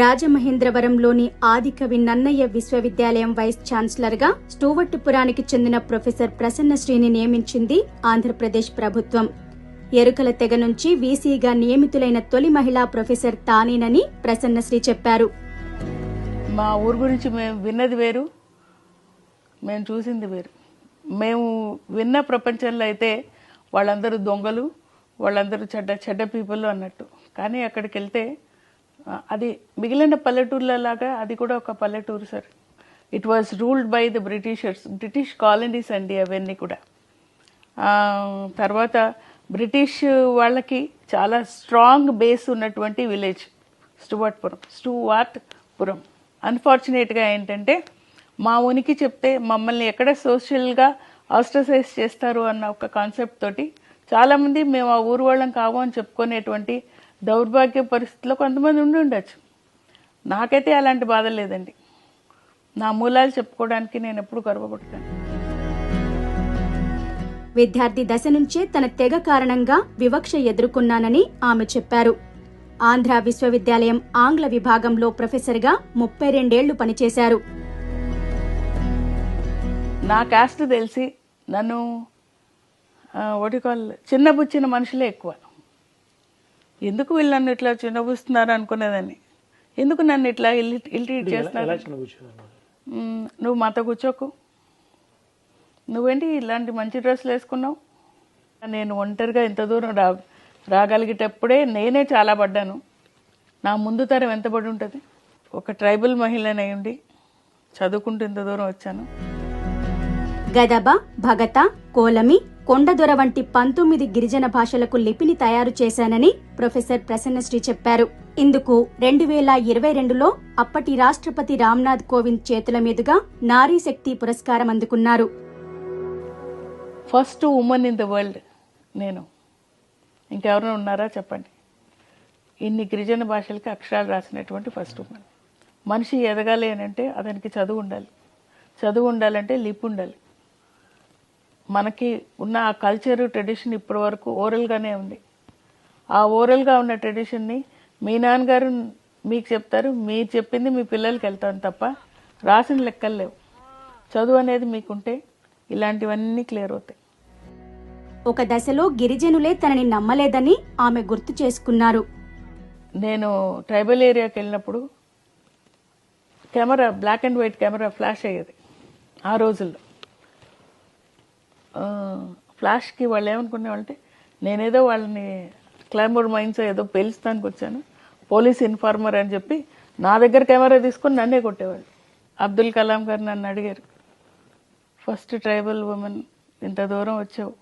రాజమహేంద్రవరంలోని ఆదికవి నన్నయ్య విశ్వవిద్యాలయం వైస్ ఛాన్సలర్గా స్టూవర్టుపురానికి చెందిన ప్రొఫెసర్ ప్రసన్నశ్రీని నియమించింది ఆంధ్రప్రదేశ్ ప్రభుత్వం. ఎరుకల తెగ నుంచి వీసీగా నియమితులైన తొలి మహిళా ప్రొఫెసర్ తానేనని ప్రసన్నశ్రీ చెప్పారు. మా ఊరు గురించి మేము విన్నది వేరు, మేము చూసింది వేరు. మేము విన్న ప్రపంచంలో అయితే వాళ్ళందరూ దొంగలు, వాళ్ళందరూ చెడ్డ పీపుల్ అన్నట్టు. కానీ అక్కడికి వెళ్తే అది మిగిలిన పల్లెటూర్లలాగా అది కూడా ఒక పల్లెటూరు sir. It was ruled by the Britishers, British colonies అండి అవన్నీ కూడా. తర్వాత బ్రిటిష్ వాళ్ళకి చాలా స్ట్రాంగ్ బేస్ ఉన్నటువంటి విలేజ్ స్టూవర్ట్పురం. అన్ఫార్చునేట్గా ఏంటంటే మా ఉనికి చెప్తే మమ్మల్ని ఎక్కడ సోషల్గా ఆస్ట్రసైజ్ చేస్తారు అన్న ఒక కాన్సెప్ట్ తోటి చాలామంది మేము ఆ ఊరు వాళ్ళం కావు అని చెప్పుకునేటువంటి దౌర్భాగ్య పరిస్థితిలో కొంతమంది ఉండి ఉండొచ్చు. నాకైతే అలాంటి బాధ లేదండి. నా మూలాలు చెప్పుకోవడానికి నేను ఎప్పుడు గర్వపడతాను. విద్యార్థి దశ నుంచే తన తెగ కారణంగా వివక్ష ఎదుర్కొన్నానని ఆమె చెప్పారు. ఆంధ్ర విశ్వవిద్యాలయం ఆంగ్ల విభాగంలో ప్రొఫెసర్గా 32 ఏళ్లు పనిచేశారు. నా కాస్ట్ తెలిసి నన్ను చిన్నబుచ్చిన మనుషులే ఎక్కువ. ఎందుకు వీళ్ళు నన్ను ఇట్లా చిన్నబుస్తున్నారు అనుకునేదాన్ని. ఎందుకు నన్ను ఇట్లా ఇల్ట్రీట్ చేస్తున్నారు, నువ్వు మాతో కూర్చోకు, నువ్వేంటి ఇలాంటి మంచి డ్రెస్సులు వేసుకున్నావు. నేను ఒంటరిగా ఇంత దూరం రాగలిగేటప్పుడే నేనే చాలా పడ్డాను. నా ముందు తరం ఎంత పడి ఉంటుంది. ఒక ట్రైబల్ మహిళనై ఉండి చదువుకుంటూ ఇంత దూరం వచ్చాను. గదబ, భగత, కోలమి, కొండదొర వంటి 19 గిరిజన భాషలకు లిపిని తయారు చేశానని ప్రొఫెసర్ ప్రసన్నశ్రీ చెప్పారు. ఇందుకు 2022లో అప్పటి రాష్ట్రపతి రామ్నాథ్ కోవింద్ చేతుల మీదుగా నారీ శక్తి పురస్కారం అందుకున్నారు. First women in the world నేను. ఇంకెవరైనా ఉన్నారా చెప్పండి. ఇన్ని గిరిజన భాషలకి అక్షరాలు రాసినటువంటి ఫస్ట్ ఉమెన్. మనిషి ఎదగాలి అని అంటే అతనికి చదువు ఉండాలి. చదువు ఉండాలంటే లిపి ఉండాలి. మనకి ఉన్న ఆ కల్చర్ ట్రెడిషన్ ఇప్పటి వరకు ఓరల్గానే ఉంది. ఆ ఓరల్గా ఉన్న ట్రెడిషన్ని మీ నాన్నగారు మీకు చెప్తారు, మీరు చెప్పింది మీ పిల్లలకి వెళ్తాను తప్ప రాసిన లెక్కలు లేవు. చదువు అనేది మీకుంటే ఇలాంటివన్నీ క్లియర్ అవుతాయి. ఒక దశలో గిరిజనులే తనని నమ్మలేదని ఆమె గుర్తు చేసుకున్నారు. నేను ట్రైబల్ ఏరియాకి వెళ్ళినప్పుడు camera, black and white camera flash అయ్యేది ఆ రోజుల్లో. ఫ్లాష్కి వాళ్ళు ఏమనుకునేవాళ్ళంటే నేనేదో వాళ్ళని క్లైంబర్ మైన్స్ ఏదో పేలుస్తానికి వచ్చాను, పోలీస్ ఇన్ఫార్మర్ అని చెప్పి నా దగ్గర కెమెరా తీసుకొని నన్నే కొట్టేవాళ్ళు. అబ్దుల్ కలాం గారు నన్ను అడిగారు, ఫస్ట్ ట్రైబల్ ఉమెన్, ఇంత దూరం వచ్చావు,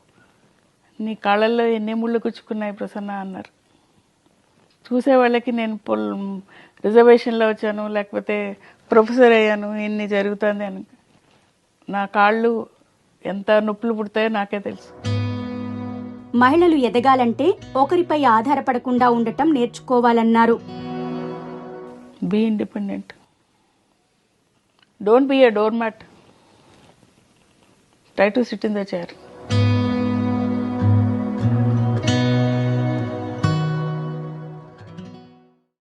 నీ కాళ్ళల్లో ఎన్ని ముళ్ళు గుచ్చుకున్నాయి ప్రసన్న అన్నారు. చూసేవాళ్ళకి నేను రిజర్వేషన్లో వచ్చాను లేకపోతే ప్రొఫెసర్ అయ్యాను ఇన్ని జరుగుతుంది అని. నా కాళ్ళు ఎంత నొప్పులు పుడతాయో నాకే తెలుసు. మహిళలు ఎదగాలంటే ఒకరిపై ఆధారపడకుండా ఉండటం నేర్చుకోవాలన్నారు. Be independent, don't be a doormat, try to sit in the chair.